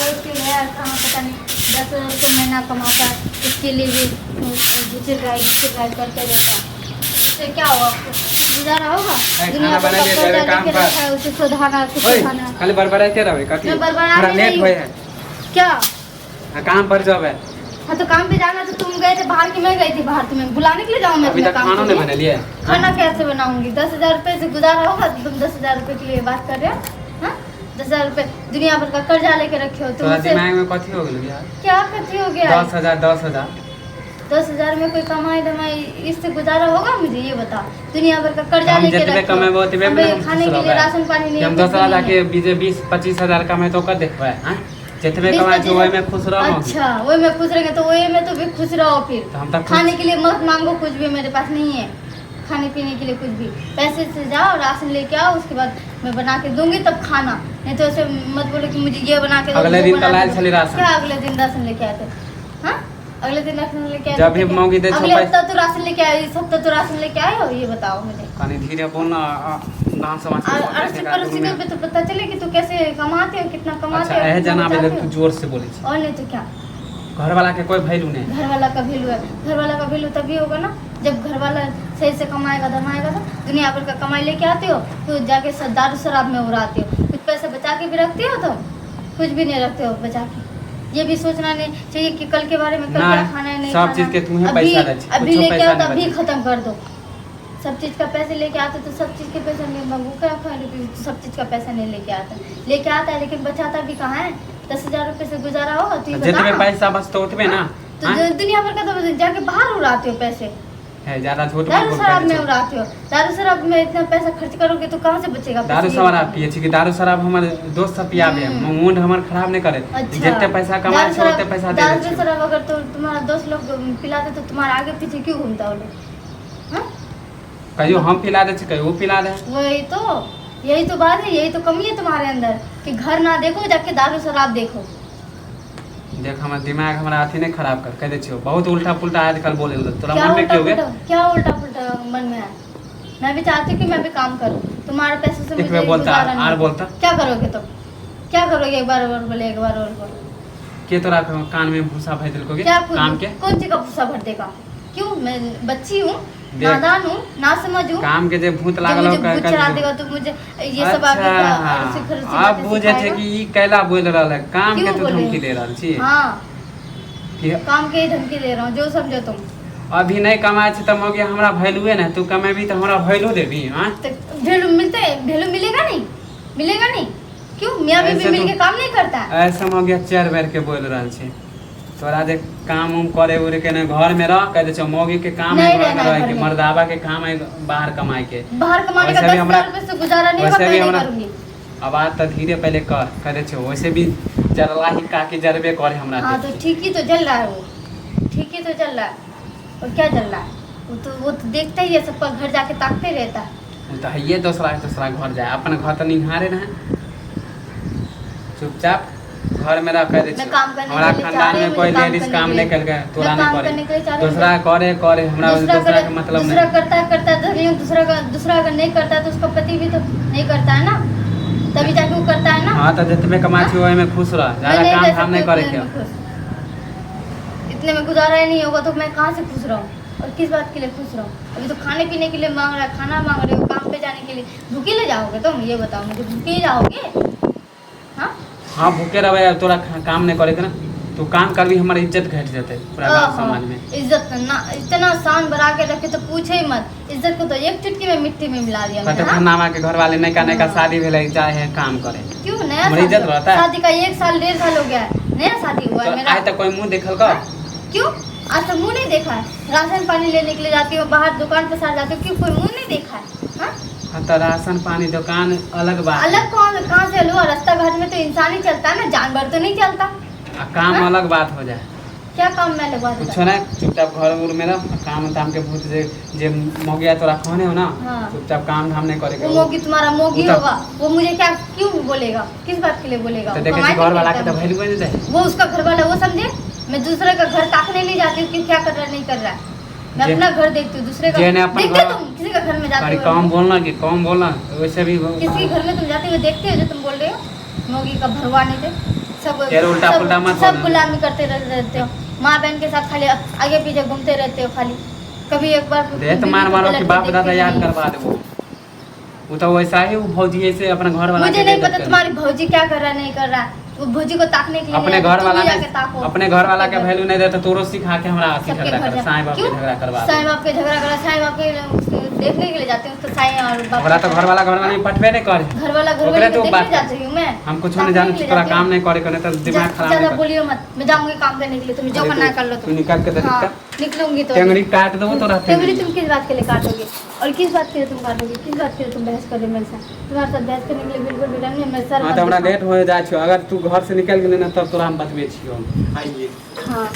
मुश्किल है, कहाँ पता नहीं 10,000 रुपये महीना कमाता है, इसके लिए भी घिचर गाय करते रहता है। इससे क्या होगा? आपको गुजारा होगा? दुनिया भर का कर्जा लेके रखा है, उसे सुधारना खाली बड़बड़ाते रहे कथी मैं बड़बड़ा लेट होए है क्या? काम पर जॉब है। हाँ तो काम पे जाना तो तुम गए थे बाहर की, मैं गई थी बाहर, तुम्हें बुलाने के लिए जाऊँ मैं? अभी तक खाना नहीं बना लिया। खाना कैसे बनाऊंगी? 10,000 रुपये से गुजारा होगा? तुम 10,000 रुपये के लिए बात कर रहे हो? हाँ 10,000 रुपये दुनिया भर का कर्जा लेके रखे हो तुम। दिमाग में कथी हो गया यार? क्या कथी हो गया? 10,000 10,000 में कोई कमाई धमाई इससे गुजारा होगा? मुझे ये बता। दुनिया भर का कर्जा लेके रखे हो, खाने के लिए राशन पानी नहीं, हम 10,000 लाके 20-25 हजार कमाए तो कर देखबे हैं? जितने कमाए तो वही में खुश रहो। अच्छा वही में खुश रहेंगे तो वही में तो भी खुश रहो। फिर तो हम तक खाने के लिए मत मांगो, कुछ भी मेरे पास नहीं है खाने पीने के लिए कुछ भी। पैसे से जाओ राशन लेके आओ, उसके बाद मैं बना के दूंगी तब खाना, नहीं तो ऐसे मत बोलो कि मुझे ये बना के दो। अगले दिन कल चली राशन। क्या अगले दिन राशन लेके आए थे? हाँ अगले दिन राशन लेके आए जब भी मांगी दे अगले हफ्ता तो राशन लेके आए, इस हफ्ता तो राशन लेके आए हो? ये बताओ मुझे। कनी धीरे बोल ना, गांव समाज अड़ोसी पड़ोसी को तो पता चले कि तू कैसे कमाते हो, कितना कमाते हो। अच्छा जना बेले तू जोर से बोली और नहीं तो क्या? घर वाला के कोई वैल्यू नहीं। घर वाला का वैल्यू है, घर वाला का वैल्यू तभी होगा ना जब घर वाला सही से कमाएगा धमाएगा। तो दुनिया भर का कमाई लेके आते हो तो जाके दारू शराब में उड़ाते हो। कुछ पैसे बचा के भी रखते हो? तो कुछ भी नहीं रखते हो बचा के। ये भी सोचना नहीं चाहिए कि कल के बारे में कल क्या खाना है नहीं सब चीज के तुम्हें पैसा अभी लेके आओ तो अभी खत्म कर दो। सब चीज का पैसे लेके आते तो सब चीज के पैसा नहीं मांगू क्या सब चीज का पैसा नहीं लेके आता है लेकिन बचाता भी कहाँ है? 10,000 रुपये से गुजारा होगा? तो जितने पैसा बचते उतने ना तो दुनिया भर का तो जाके बाहर उड़ाते हो पैसे है, ज्यादा झूठ दारू शराब में उड़ाते हो। दारू शराब में इतना पैसा खर्च करोगे तो कहाँ से बचेगा? दारू शराब पिए छी कि दारू शराब हमारे दोस्त सब पियाबे, मूड हमर खराब नहीं करे। जितने पैसा कमाए छे उतने पैसा दे दे। दारू शराब अगर तो तुम्हारा दोस्त लोग पिलाते तो तुम्हारे आगे पीछे क्यों घूमता हो लोग? हां कहियो हम पिला दे छी, कहियो वो पिला दे। यही तो बात है, यही तो कमी है तुम्हारे अंदर कि घर ना देखो जाके दारू शराब देखो। देख हमारा दिमाग हमारा अथी नहीं खराब कर कह दे छियो। बहुत उल्टा पुल्टा आजकल बोले तोरा क्या मन में क्यों गए? क्या उल्टा पुल्टा मन में है? मैं भी चाहती हूँ कि मैं भी काम करूँ तुम्हारे पैसे से। मुझे बोलता आर बोलता क्या करोगे? तो क्या करोगे? एक बार और बोले, एक बार और बोले के तोरा कान में भूसा भर दिलकोगे? क्या काम के कौन सी का भूसा भर देगा? क्यों? मैं बच्ची हूँ, नादान हूँ, ना समझूं। काम के जे भूत लागल हो कर चढ़ा देगा तो मुझे ये सब आप बुझे थे कि ई कैला बोल रहल है काम के तो धमकी दे रहल छी। हां काम के ही धमकी दे रहा हूं, जो समझो तुम। अभी नहीं कमाए छ त मगे हमरा वैल्यू है ना, तू कमेबी तो हमरा वैल्यू देबी। हां वैल्यू मिलेगा नहीं? क्यों? मियां बीवी मिलके काम नहीं करता है? ऐसा मगे चार बार के बोल रहल छी तोरा जे काम उम करे उरे के न घर में रह कह दे छ मौगी के काम है घर में रह के, मर्दावा के काम है बाहर कमाए के। बाहर कमाने का 10,000 रुपए से गुजारा नहीं होगा, मैं नहीं करूंगी। अब आज तो धीरे पहले कर कह दे छ वैसे भी जरला ही का के जरबे करे हमरा। हां तो ठीक ही तो जल रहा है, वो ठीक ही तो जल रहा है। और क्या जल रहा है? वो तो देखता ही है, सबका घर जाके ताकते रहता है। वो तो ये दूसरा घर जाए, अपन घर तो निहारे ना। चुपचाप घर में रह कह दे छ हमरा खानदान में कोई लेडीज काम नहीं कर गए, तोरा नहीं करे। दूसरा करे हमरा दूसरा का मतलब नहीं। दूसरा करता है दूसरा अगर नहीं करता है तो उसका पति भी तो नहीं करता है ना, तभी जाके वो करता है ना। हां तो जितने कमाई छी ओए में खुश रह, ज्यादा काम नहीं करे के। इतने में गुजारा ही नहीं होगा तो मैं कहां से खुश रहूं? और किस बात के लिए खुश रहूं? अभी तो खाने पीने के लिए मांग रहा है, खाना मांग रहे हो, काम पे जाने के लिए भूखे ले जाओगे तुम? ये बताओ मुझे, भूखे जाओगे? हाँ भूखे रहे तोरा काम नहीं करे ना, तू काम कर भी हमारी इज्जत घट जाते पूरा गांव समाज में। इज्जत ना इतना शान बढ़ा के रखे तो पूछे ही मत, इज्जत को तो एक चुटकी में मिट्टी में मिला दिया। पता खन्नामा के घर वाले नया का शादी भेले जाए है काम करे। क्यों नया इज्जत रहता है? शादी का 1 साल 1.5 साल हो गया है, नया शादी हुआ है मेरा। आज तक कोई मुंह देखल का? क्यों आज तक मुंह नहीं देखा है? राशन पानी लेने के लिए जाती हूँ बाहर, दुकान पे साथ जाती हूँ, क्यों कोई मुंह नहीं देखा है? तो राशन पानी दुकान अलग बात, अलग कहाँ से लो? रास्ता घाट में तो इंसान ही चलता है ना, जानवर तो नहीं चलता। काम अलग बात हो जाए। क्या काम में अलग बात? कुछ ना चुपचाप घर उर में रह, काम धाम के भूत जे मोगिया तोरा कहने हो ना। चुपचाप काम धाम नहीं करेगा। वो मोगी तुम्हारा मोगी होगा, वो मुझे क्या क्यों बोलेगा? किस बात के लिए बोलेगा? तो देखे घर वाला के तो वैल्यू नहीं दे। वो उसका घर वाला वो समझे, मैं दूसरे का घर ताकने नहीं जाती हूँ कि क्या कर रहा नहीं कर रहा है। मैं अपना घर देखती हूँ, दूसरे का देखते हो तुम? किसी का घर में जाते हो? कम बोलना वैसे भी किसी घर में तुम जाते हुए देखते हो जो तुम बोल रहे हो? मोगी का भरवा नहीं थे, सब यार उल्टा पुल्टा मत सब बोलो। गुलामी करते रहते हो। माँ बहन के साथ खाली आगे पीछे घूमते रहते हो खाली। कभी एक बार दे तो मार मारो कि बाप दादा याद करवा दे वो तो वैसा ही वो भौजी ऐसे अपने घर वाला मुझे के नहीं बेइज्जत पता कर तुम्हारी भौजी क्या कर रहा है नहीं कर रहा है। वो भौजी को ताकने के लिए अपने नहीं घर आती, तुम वाला भी जाके ने ताको। अपने घर वाला के वैल्यू नहीं देता तोरो सिखा के हमरा आसी सबके झगड़ा घर कर जा- साईं बाप के क्यों? झगड़ा करवा साईं दे बाप के झगड़ा करा, साईं बाप के देखने के लिए जाती हूँ तो साईं और बाप ओकरा तो घर वाला नहीं पटवे नहीं करे घर वाला घर ओकरे वाले तो को बात देखने जाती हूँ मैं। हम कुछ ताकने नहीं जाने के लिए तोरा जाती काम हूँ। नहीं करे करने तो दिमाग खराब ज्यादा नहीं कर बोलियो मत, मैं जाऊंगी काम करने के लिए, तुम जो अरे करना है कर लो तू निकाल के दे हाँ, दिक्कत निकलूंगी तो टेंगड़ी काट दो तो रहते टेंगड़ी तुम किस बात के लिए काटोगे और किस बात के लिए तुम काटोगे, किस बात के लिए तुम बहस कर रहे हो मेरे साथ। तुम्हारे साथ बहस करने के लिए बिल्कुल भी नहीं, मैं सर हां तो हमरा लेट हो जाय छ अगर तू घर से निकल गेले ना तब तोरा हम बतबै छियो आइए हाँ